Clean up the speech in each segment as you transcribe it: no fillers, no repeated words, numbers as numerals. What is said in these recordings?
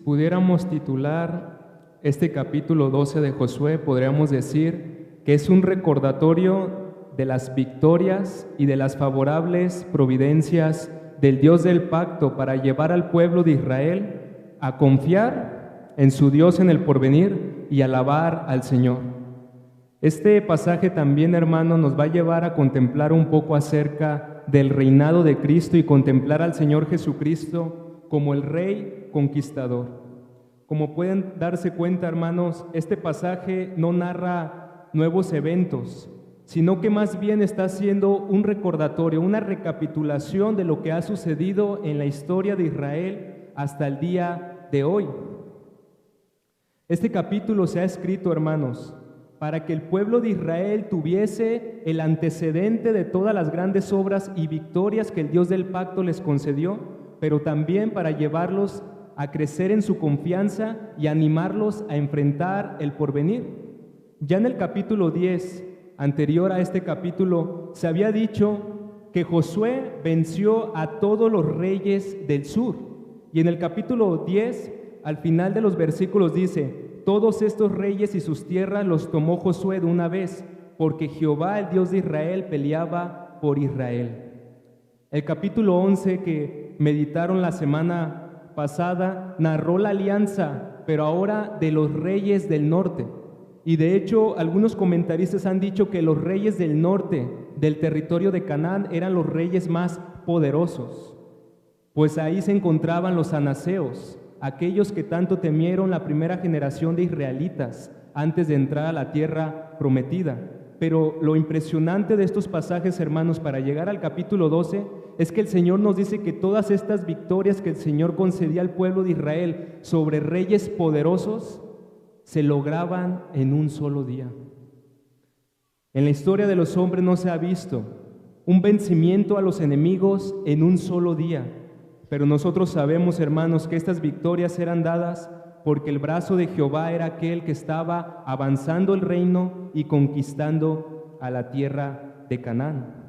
pudiéramos titular este capítulo 12 de Josué, podríamos decir que es un recordatorio de las victorias y de las favorables providencias del Dios del pacto para llevar al pueblo de Israel a confiar en su Dios en el porvenir y alabar al Señor. Este pasaje también, hermano, nos va a llevar a contemplar un poco acerca del reinado de Cristo y contemplar al Señor Jesucristo como el Rey conquistador. Como pueden darse cuenta, hermanos, este pasaje no narra nuevos eventos, sino que más bien está haciendo un recordatorio, una recapitulación de lo que ha sucedido en la historia de Israel hasta el día de hoy. Este capítulo se ha escrito, hermanos, para que el pueblo de Israel tuviese el antecedente de todas las grandes obras y victorias que el Dios del pacto les concedió, pero también para llevarlos a crecer en su confianza y animarlos a enfrentar el porvenir. Ya en el capítulo 10, anterior a este capítulo, se había dicho que Josué venció a todos los reyes del sur. Y en el capítulo 10, al final de los versículos dice: todos estos reyes y sus tierras los tomó Josué de una vez, porque Jehová, el Dios de Israel, peleaba por Israel. El capítulo 11 que meditaron la semana pasada narró la alianza, pero ahora de los reyes del norte. Y de hecho, algunos comentaristas han dicho que los reyes del norte del territorio de Canaán eran los reyes más poderosos, pues ahí se encontraban los anaseos, aquellos que tanto temieron la primera generación de israelitas antes de entrar a la tierra prometida. Pero lo impresionante de estos pasajes, hermanos, para llegar al capítulo 12, es que el Señor nos dice que todas estas victorias que el Señor concedía al pueblo de Israel sobre reyes poderosos se lograban en un solo día. En la historia de los hombres no se ha visto un vencimiento a los enemigos en un solo día, pero nosotros sabemos, hermanos, que estas victorias eran dadas porque el brazo de Jehová era aquel que estaba avanzando el reino y conquistando a la tierra de Canaán.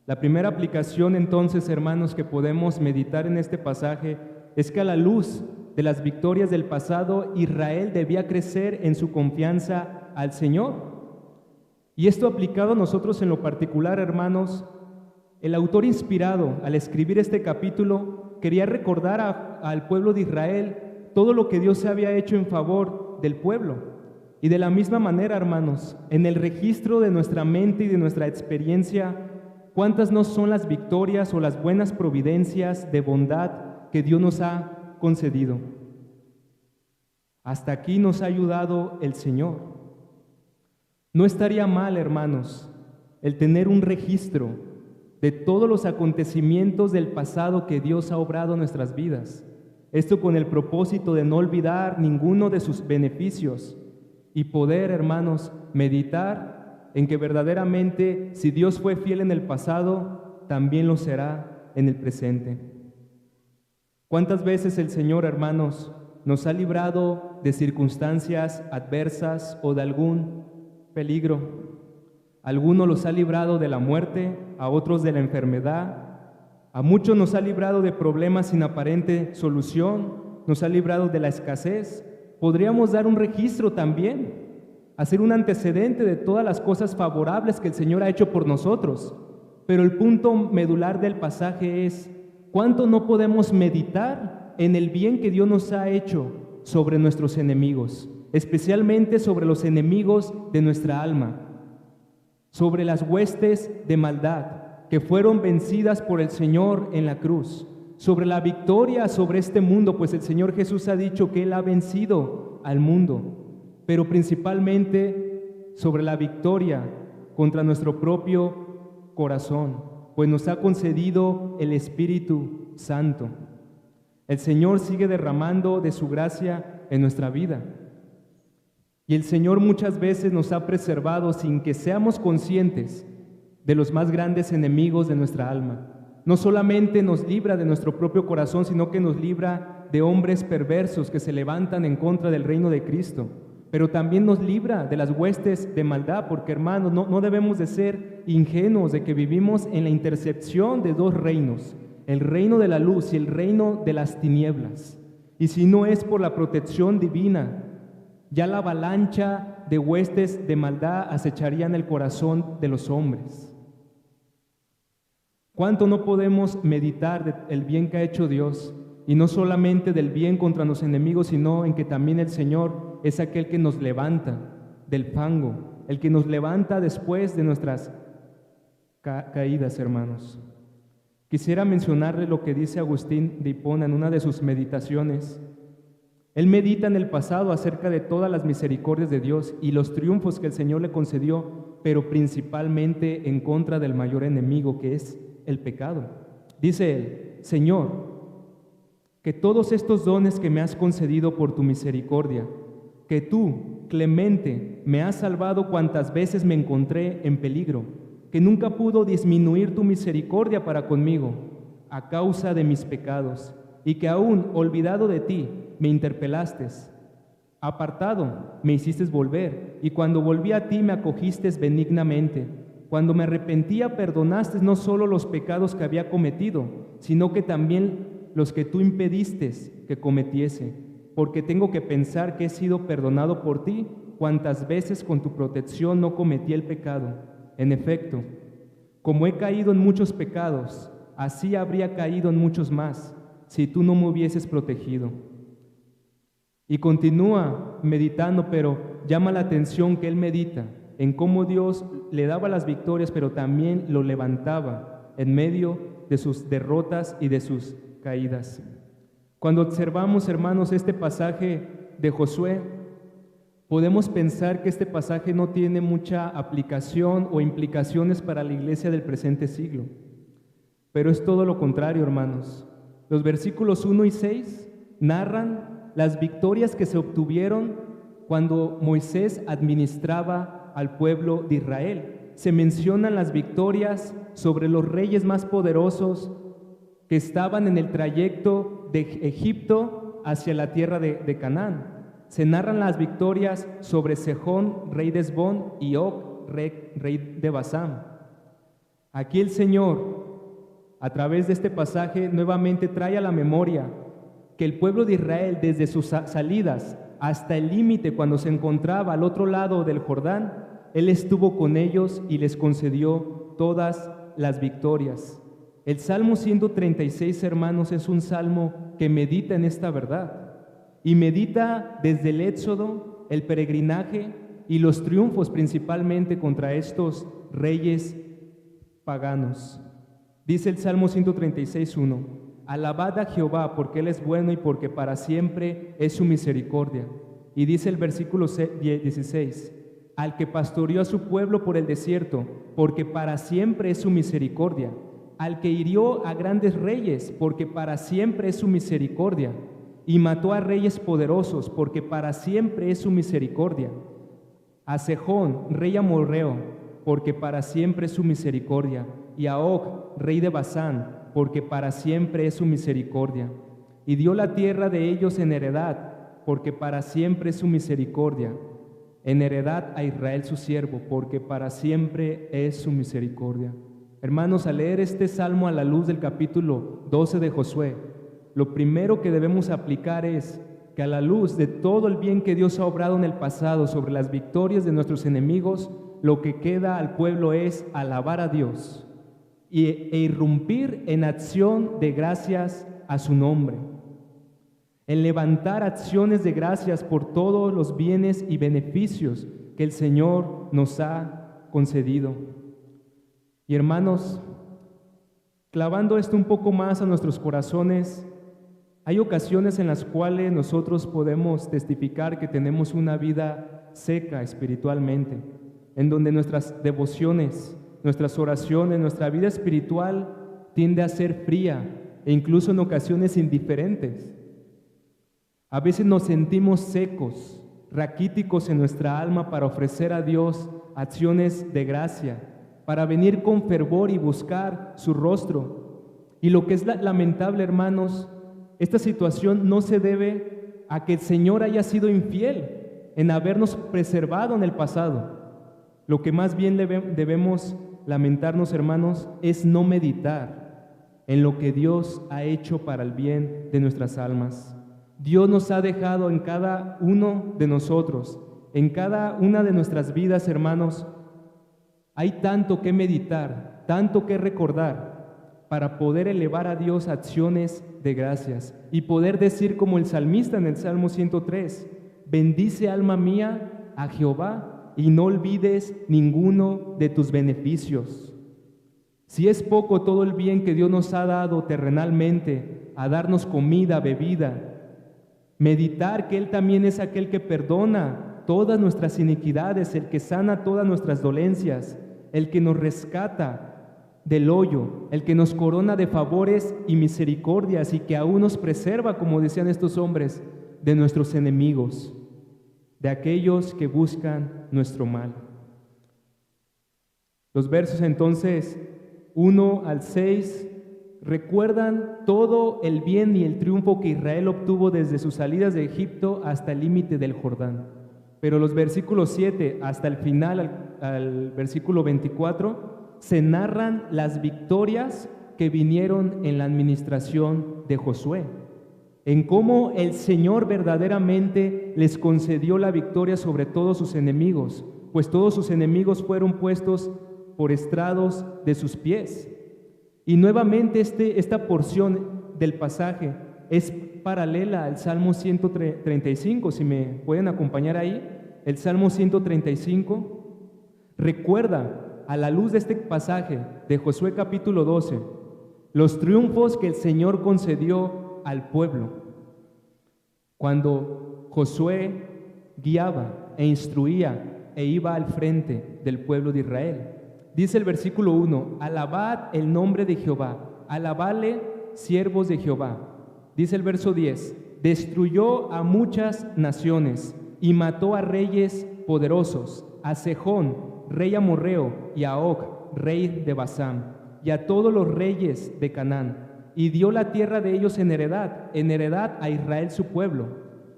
La primera aplicación, entonces, hermanos, que podemos meditar en este pasaje es que a la luz de las victorias del pasado, Israel debía crecer en su confianza al Señor. Y esto aplicado a nosotros en lo particular, hermanos, el autor inspirado al escribir este capítulo quería recordar al pueblo de Israel todo lo que Dios había hecho en favor del pueblo. Y de la misma manera, hermanos, en el registro de nuestra mente y de nuestra experiencia, ¿cuántas no son las victorias o las buenas providencias de bondad que Dios nos ha concedido? Hasta aquí nos ha ayudado el Señor. No estaría mal, hermanos, el tener un registro de todos los acontecimientos del pasado que Dios ha obrado en nuestras vidas. Esto con el propósito de no olvidar ninguno de sus beneficios y poder, hermanos, meditar en que verdaderamente si Dios fue fiel en el pasado, también lo será en el presente. ¿Cuántas veces el Señor, hermanos, nos ha librado de circunstancias adversas o de algún peligro? Algunos los ha librado de la muerte, a otros de la enfermedad. A muchos nos ha librado de problemas sin aparente solución, nos ha librado de la escasez. Podríamos dar un registro también, hacer un antecedente de todas las cosas favorables que el Señor ha hecho por nosotros. Pero el punto medular del pasaje es: ¿cuánto no podemos meditar en el bien que Dios nos ha hecho sobre nuestros enemigos, especialmente sobre los enemigos de nuestra alma, sobre las huestes de maldad que fueron vencidas por el Señor en la cruz, sobre la victoria sobre este mundo, pues el Señor Jesús ha dicho que Él ha vencido al mundo, pero principalmente sobre la victoria contra nuestro propio corazón, pues nos ha concedido el Espíritu Santo. El Señor sigue derramando de su gracia en nuestra vida. Y el Señor muchas veces nos ha preservado sin que seamos conscientes de los más grandes enemigos de nuestra alma. No solamente nos libra de nuestro propio corazón, sino que nos libra de hombres perversos que se levantan en contra del reino de Cristo. Pero también nos libra de las huestes de maldad, porque, hermanos, no debemos de ser ingenuos de que vivimos en la intercepción de dos reinos, el reino de la luz y el reino de las tinieblas. Y si no es por la protección divina, ya la avalancha de huestes de maldad acecharían el corazón de los hombres. ¿Cuánto no podemos meditar del bien que ha hecho Dios? Y no solamente del bien contra los enemigos, sino en que también el Señor es aquel que nos levanta del fango, el que nos levanta después de nuestras caídas, hermanos. Quisiera mencionarle lo que dice Agustín de Hipona en una de sus meditaciones. Él medita en el pasado acerca de todas las misericordias de Dios y los triunfos que el Señor le concedió, pero principalmente en contra del mayor enemigo, que es el pecado. Dice él: Señor, que todos estos dones que me has concedido por tu misericordia, que tú, clemente, me has salvado cuantas veces me encontré en peligro, que nunca pudo disminuir tu misericordia para conmigo a causa de mis pecados, y que aún olvidado de ti, me interpelaste. Apartado, me hiciste volver, y cuando volví a ti me acogiste benignamente. Cuando me arrepentía, perdonaste no solo los pecados que había cometido, sino que también los que tú impediste que cometiese, porque tengo que pensar que he sido perdonado por ti, cuantas veces con tu protección no cometí el pecado. En efecto, como he caído en muchos pecados, así habría caído en muchos más, si tú no me hubieses protegido. Y continúa meditando, pero llama la atención que él medita en cómo Dios le daba las victorias, pero también lo levantaba en medio de sus derrotas y de sus caídas. Cuando observamos, hermanos, este pasaje de Josué, podemos pensar que este pasaje no tiene mucha aplicación o implicaciones para la iglesia del presente siglo. Pero es todo lo contrario, hermanos. Los versículos 1 y 6 narran las victorias que se obtuvieron cuando Moisés administraba al pueblo de Israel. Se mencionan las victorias sobre los reyes más poderosos que estaban en el trayecto de Egipto hacia la tierra de Canaán. Se narran las victorias sobre Sejón, rey de Hesbón, y Og, rey de Basán. Aquí el Señor, a través de este pasaje, nuevamente trae a la memoria que el pueblo de Israel, desde sus salidas hasta el límite, cuando se encontraba al otro lado del Jordán, Él estuvo con ellos y les concedió todas las victorias. El Salmo 136, hermanos, es un salmo que medita en esta verdad y medita desde el Éxodo, el peregrinaje y los triunfos principalmente contra estos reyes paganos. Dice el Salmo 136:1: Alabad a Jehová porque Él es bueno y porque para siempre es su misericordia. Y dice el versículo 16: Al que pastoreó a su pueblo por el desierto, porque para siempre es su misericordia. Al que hirió a grandes reyes, porque para siempre es su misericordia. Y mató a reyes poderosos, porque para siempre es su misericordia. A Sejón, rey amorreo, porque para siempre es su misericordia. Y a Og, rey de Basán, porque para siempre es su misericordia. Y dio la tierra de ellos en heredad, porque para siempre es su misericordia. En heredad a Israel su siervo, porque para siempre es su misericordia. Hermanos, al leer este salmo a la luz del capítulo 12 de Josué, lo primero que debemos aplicar es que a la luz de todo el bien que Dios ha obrado en el pasado sobre las victorias de nuestros enemigos, lo que queda al pueblo es alabar a Dios e irrumpir en acción de gracias a su nombre, en levantar acciones de gracias por todos los bienes y beneficios que el Señor nos ha concedido. Y hermanos, clavando esto un poco más a nuestros corazones, hay ocasiones en las cuales nosotros podemos testificar que tenemos una vida seca espiritualmente, en donde nuestras devociones, nuestras oraciones, nuestra vida espiritual tiende a ser fría e incluso en ocasiones indiferentes. A veces nos sentimos secos, raquíticos en nuestra alma para ofrecer a Dios acciones de gracia, para venir con fervor y buscar su rostro. Y lo que es lamentable, hermanos, esta situación no se debe a que el Señor haya sido infiel en habernos preservado en el pasado. Lo que más bien debemos lamentarnos, hermanos, es no meditar en lo que Dios ha hecho para el bien de nuestras almas. Dios nos ha dejado en cada uno de nosotros, en cada una de nuestras vidas, hermanos. Hay tanto que meditar, tanto que recordar para poder elevar a Dios acciones de gracias y poder decir como el salmista en el Salmo 103, bendice alma mía a Jehová y no olvides ninguno de tus beneficios. Si es poco todo el bien que Dios nos ha dado terrenalmente, a darnos comida, bebida, meditar que Él también es aquel que perdona todas nuestras iniquidades, el que sana todas nuestras dolencias, el que nos rescata del hoyo, el que nos corona de favores y misericordias y que aún nos preserva, como decían estos hombres, de nuestros enemigos, de aquellos que buscan nuestro mal. Los versos entonces 1 al 6 recuerdan todo el bien y el triunfo que Israel obtuvo desde sus salidas de Egipto hasta el límite del Jordán. Pero los versículos 7 hasta el final, al versículo 24, se narran las victorias que vinieron en la administración de Josué, en cómo el Señor verdaderamente les concedió la victoria sobre todos sus enemigos, pues todos sus enemigos fueron puestos por estrados de sus pies. Y nuevamente esta porción del pasaje es paralela al Salmo 135, si me pueden acompañar ahí, el Salmo 135 recuerda a la luz de este pasaje de Josué capítulo 12 los triunfos que el Señor concedió al pueblo cuando Josué guiaba e instruía e iba al frente del pueblo de Israel. Dice el versículo 1, alabad el nombre de Jehová, alabadle siervos de Jehová. Dice el verso 10, destruyó a muchas naciones y mató a reyes poderosos, a Sejón, rey amorreo, y a Og, rey de Basán, y a todos los reyes de Canaán, y dio la tierra de ellos en heredad a Israel su pueblo.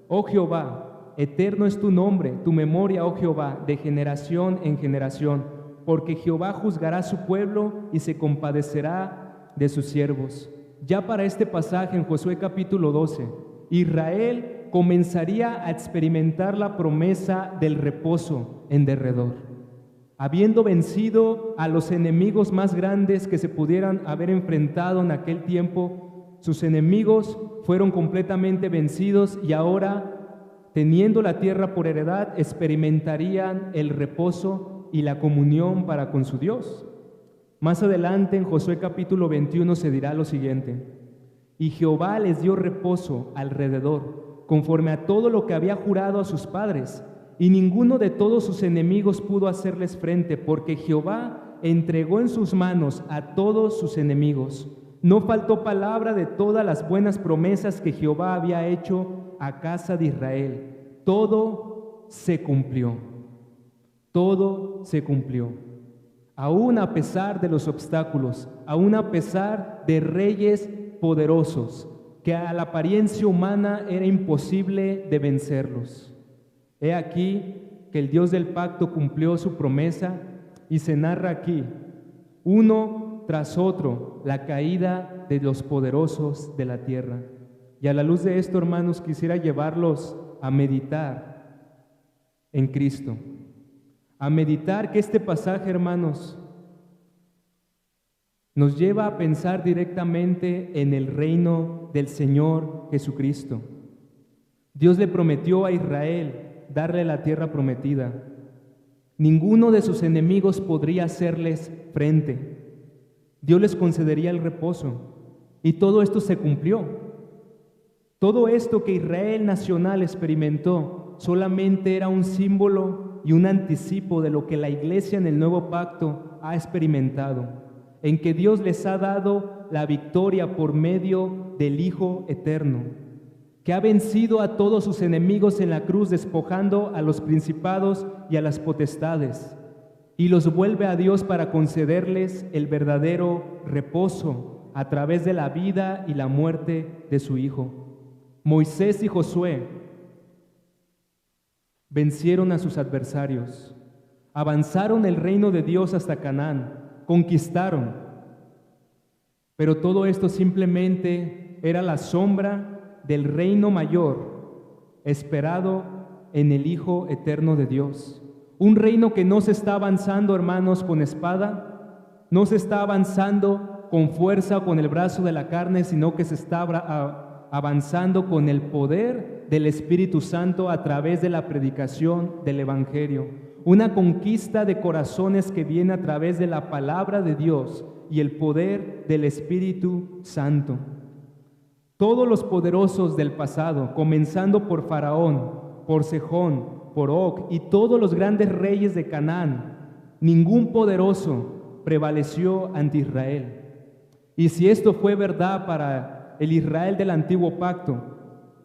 Oh Jehová, eterno es tu nombre, tu memoria, oh Jehová, de generación en generación, porque Jehová juzgará a su pueblo y se compadecerá de sus siervos. Ya para este pasaje en Josué capítulo 12, Israel comenzaría a experimentar la promesa del reposo en derredor. Habiendo vencido a los enemigos más grandes que se pudieran haber enfrentado en aquel tiempo, sus enemigos fueron completamente vencidos y ahora, teniendo la tierra por heredad, experimentarían el reposo y la comunión para con su Dios. Más adelante en Josué capítulo 21 se dirá lo siguiente: y Jehová les dio reposo alrededor, conforme a todo lo que había jurado a sus padres, y ninguno de todos sus enemigos pudo hacerles frente, porque Jehová entregó en sus manos a todos sus enemigos. No faltó palabra de todas las buenas promesas que Jehová había hecho a casa de Israel. Todo se cumplió. Todo se cumplió. Aún a pesar de los obstáculos, aún a pesar de reyes poderosos, que a la apariencia humana era imposible de vencerlos. He aquí que el Dios del pacto cumplió su promesa y se narra aquí, uno tras otro, la caída de los poderosos de la tierra. Y a la luz de esto, hermanos, quisiera llevarlos a meditar en Cristo, a meditar que este pasaje, hermanos, nos lleva a pensar directamente en el reino del Señor Jesucristo. Dios le prometió a Israel darle la tierra prometida. Ninguno de sus enemigos podría hacerles frente. Dios les concedería el reposo. Y todo esto se cumplió. Todo esto que Israel nacional experimentó solamente era un símbolo y un anticipo de lo que la iglesia en el nuevo pacto ha experimentado, en que Dios les ha dado la victoria por medio del Hijo eterno, que ha vencido a todos sus enemigos en la cruz, despojando a los principados y a las potestades, y los vuelve a Dios para concederles el verdadero reposo a través de la vida y la muerte de su Hijo. Moisés y Josué vencieron a sus adversarios, avanzaron el reino de Dios hasta Canaán, conquistaron, pero todo esto simplemente era la sombra del reino mayor esperado en el Hijo eterno de Dios. Un reino que no se está avanzando, hermanos, con espada, no se está avanzando con fuerza o con el brazo de la carne, sino que se está avanzando con el poder del Espíritu Santo a través de la predicación del Evangelio. Una conquista de corazones que viene a través de la palabra de Dios y el poder del Espíritu Santo. Todos los poderosos del pasado, comenzando por Faraón, por Sejón, por Og y todos los grandes reyes de Canaán, ningún poderoso prevaleció ante Israel. Y si esto fue verdad para el Israel del antiguo pacto,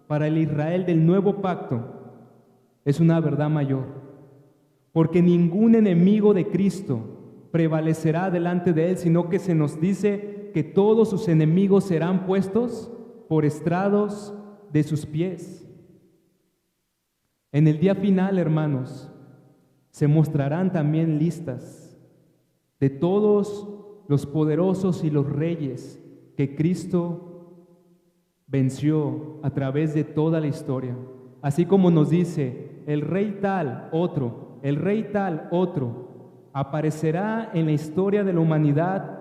para el Israel del nuevo pacto, es una verdad mayor. Porque ningún enemigo de Cristo prevalecerá delante de él, sino que se nos dice que todos sus enemigos serán puestos por estrados de sus pies. En el día final, hermanos, se mostrarán también listas de todos los poderosos y los reyes que Cristo venció a través de toda la historia. Así como nos dice, el rey tal, otro, el rey tal, otro, aparecerá en la historia de la humanidad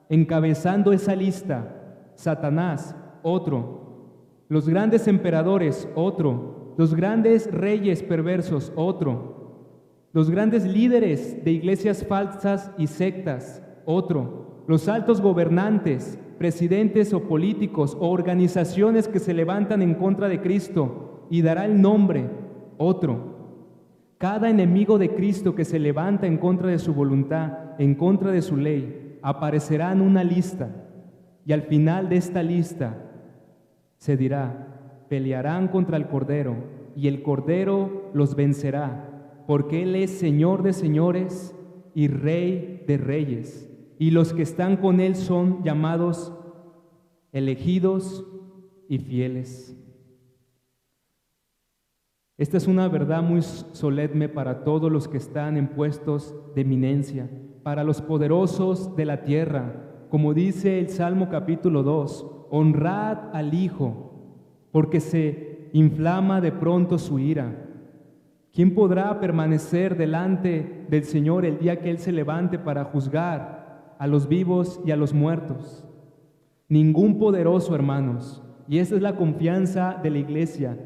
encabezando esa lista. Satanás, otro. Los grandes emperadores, otro. Los grandes reyes perversos, otro. Los grandes líderes de iglesias falsas y sectas, otro. Los altos gobernantes, presidentes o políticos o organizaciones que se levantan en contra de Cristo y dará el nombre, otro. Cada enemigo de Cristo que se levanta en contra de su voluntad, en contra de su ley, aparecerá en una lista y al final de esta lista se dirá: pelearán contra el Cordero, y el Cordero los vencerá, porque Él es Señor de señores y Rey de reyes, y los que están con Él son llamados elegidos y fieles. Esta es una verdad muy solemne para todos los que están en puestos de eminencia, para los poderosos de la tierra, como dice el Salmo capítulo 2, honrad al Hijo, porque se inflama de pronto su ira. ¿Quién podrá permanecer delante del Señor el día que Él se levante para juzgar a los vivos y a los muertos? Ningún poderoso, hermanos. Y esa es la confianza de la iglesia,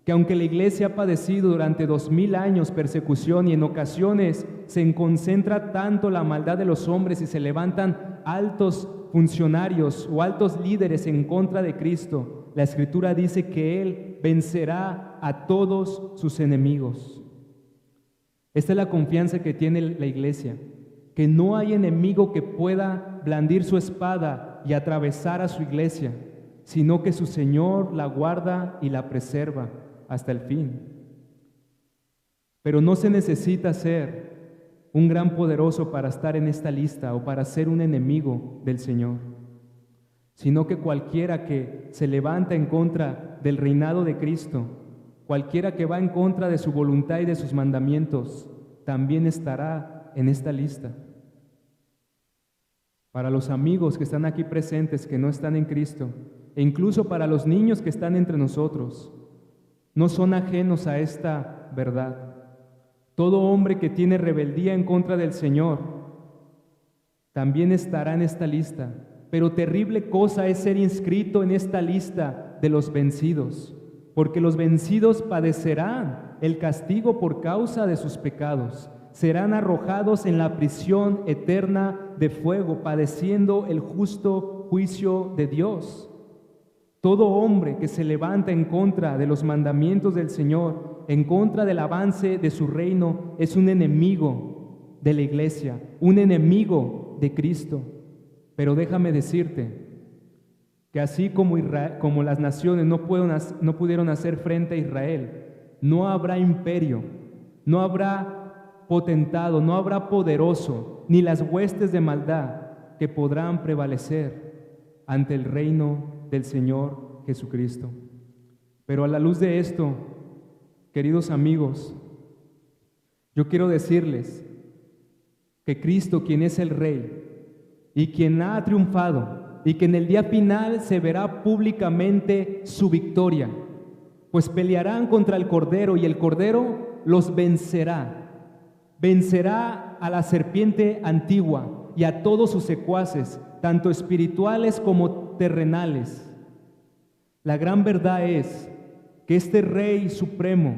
que aunque la iglesia ha padecido durante 2000 años persecución y en ocasiones se concentra tanto la maldad de los hombres y se levantan altos funcionarios o altos líderes en contra de Cristo, la Escritura dice que Él vencerá a todos sus enemigos. Esta es la confianza que tiene la iglesia, que no hay enemigo que pueda blandir su espada y atravesar a su iglesia, sino que su Señor la guarda y la preserva hasta el fin. Pero no se necesita ser un gran poderoso para estar en esta lista o para ser un enemigo del Señor, sino que cualquiera que se levanta en contra del reinado de Cristo, cualquiera que va en contra de su voluntad y de sus mandamientos, también estará en esta lista. Para los amigos que están aquí presentes, que no están en Cristo, e incluso para los niños que están entre nosotros, no son ajenos a esta verdad. Todo hombre que tiene rebeldía en contra del Señor también estará en esta lista. Pero terrible cosa es ser inscrito en esta lista de los vencidos, porque los vencidos padecerán el castigo por causa de sus pecados. Serán arrojados en la prisión eterna de fuego, padeciendo el justo juicio de Dios. Todo hombre que se levanta en contra de los mandamientos del Señor, en contra del avance de su reino, es un enemigo de la iglesia, un enemigo de Cristo. Pero déjame decirte que así como las naciones no pudieron hacer frente a Israel, no habrá imperio, no habrá potentado, no habrá poderoso, ni las huestes de maldad que podrán prevalecer ante el reino del Señor Jesucristo. Pero a la luz de esto, queridos amigos, yo quiero decirles que Cristo, quien es el Rey y quien ha triunfado y que en el día final se verá públicamente su victoria, pues pelearán contra el Cordero y el Cordero los vencerá. Vencerá a la serpiente antigua y a todos sus secuaces, tanto espirituales como terrenales. La gran verdad es que este Rey Supremo,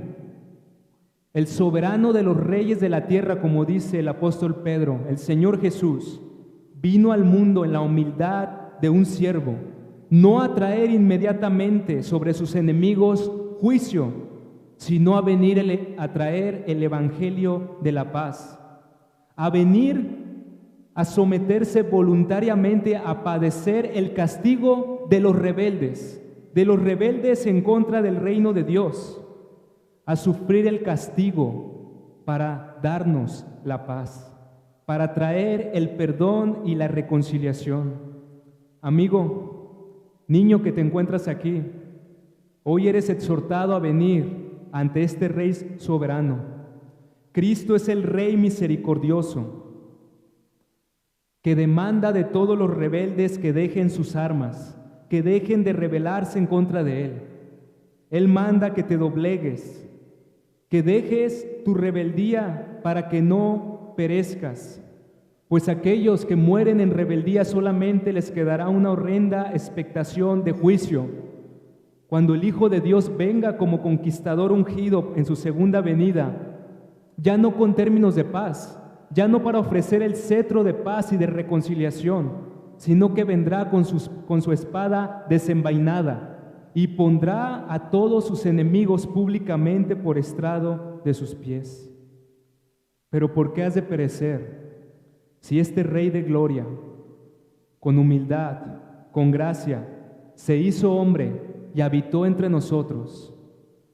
el soberano de los reyes de la tierra, como dice el apóstol Pedro, el Señor Jesús, vino al mundo en la humildad de un siervo, no a traer inmediatamente sobre sus enemigos juicio, sino a venir a traer el evangelio de la paz, a venir a someterse voluntariamente a padecer el castigo de los rebeldes en contra del reino de Dios, a sufrir el castigo para darnos la paz, para traer el perdón y la reconciliación. Amigo, niño que te encuentras aquí, hoy eres exhortado a venir ante este Rey soberano. Cristo es el Rey misericordioso, que demanda de todos los rebeldes que dejen sus armas, que dejen de rebelarse en contra de Él. Él manda que te doblegues, que dejes tu rebeldía para que no perezcas, pues aquellos que mueren en rebeldía solamente les quedará una horrenda expectación de juicio, cuando el Hijo de Dios venga como conquistador ungido en su segunda venida, ya no con términos de paz, ya no para ofrecer el cetro de paz y de reconciliación, sino que vendrá con su espada desenvainada y pondrá a todos sus enemigos públicamente por estrado de sus pies. Pero ¿por qué has de perecer si este Rey de gloria, con humildad, con gracia, se hizo hombre y habitó entre nosotros,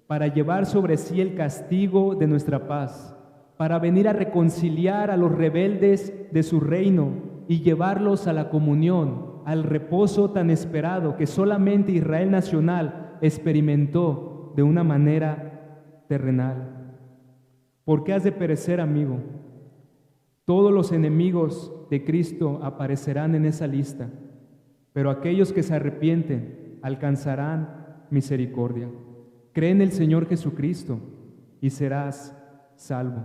para llevar sobre sí el castigo de nuestra paz, para venir a reconciliar a los rebeldes de su reino y llevarlos a la comunión, al reposo tan esperado que solamente Israel nacional experimentó de una manera terrenal? ¿Por qué has de perecer, amigo? Todos los enemigos de Cristo aparecerán en esa lista, pero aquellos que se arrepienten alcanzarán misericordia. Cree en el Señor Jesucristo y serás salvo.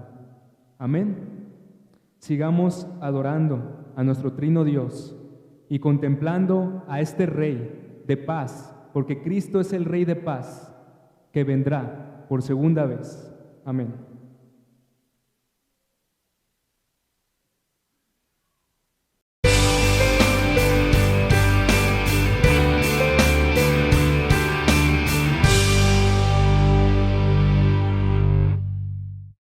Amén. Sigamos adorando a nuestro Trino Dios y contemplando a este Rey de paz, porque Cristo es el Rey de paz que vendrá por segunda vez. Amén.